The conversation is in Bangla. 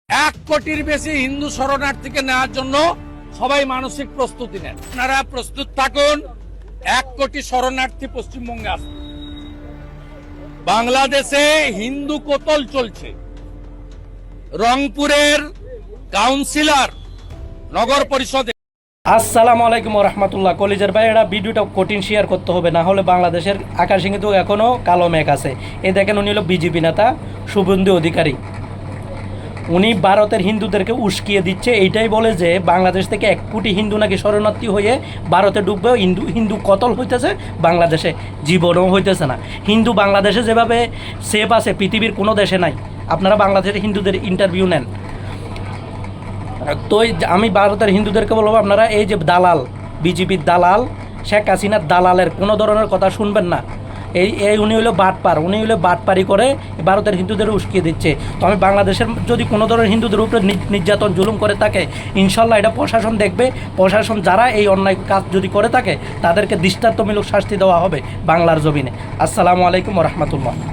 1 কোটির বেশি হিন্দু শরণার্থীকে নেওয়ার জন্য সবাই মানসিক প্রস্তুতি নেন। আপনারা প্রস্তুত থাকুন। 1 কোটি শরণার্থী পশ্চিমবঙ্গে আসবে। বাংলাদেশে হিন্দু কোতল চলছে। রংপুরের কাউন্সিলর নগর পরিষদে। আসসালামু আলাইকুম রহমতুল্লাহ। কলেজের ভাই, এটা ভিডিওটা কঠিন শেয়ার করতে হবে, না হলে বাংলাদেশের আকাশে কিন্তু এখনও কালো মেঘ আছে। এই দেখেন, উনি হলো বিজেপি নেতা শুভেন্দু অধিকারী। উনি ভারতের হিন্দুদেরকে উস্কিয়ে দিচ্ছে, এইটাই বলে যে বাংলাদেশ থেকে 1 কোটি হিন্দু নাকি শরণার্থী হয়ে ভারতে ডুববে। হিন্দু কতল হইতেছে, বাংলাদেশে জীবনও হইতেছে না। হিন্দু বাংলাদেশে যেভাবে সেফ আছে পৃথিবীর কোনো দেশে নাই। আপনারা বাংলাদেশের হিন্দুদের ইন্টারভিউ নেন। তো আমি ভারতের হিন্দুদেরকে বলবো, আপনারা এই যে দালাল, বিজেপির দালাল, শেখ হাসিনার দালালের কোনো ধরনের কথা শুনবেন না। উনি হলো বাটপার, উনি হলো বাটপারি করে ভারতের হিন্দুদের উস্কিয়ে দিচ্ছে। তো আমি বাংলাদেশের যদি কোনো ধরনের হিন্দুদের উপরে নির্যাতন জুলুম করে থাকে, ইনশাল্লাহ এটা প্রশাসন দেখবে। প্রশাসন যারা এই অন্যায় কাজ যদি করে থাকে তাদেরকে দৃষ্টান্তমূলক শাস্তি দেওয়া হবে বাংলার জমিনে। আসসালামু আলাইকুম রহমতুল্লাহ।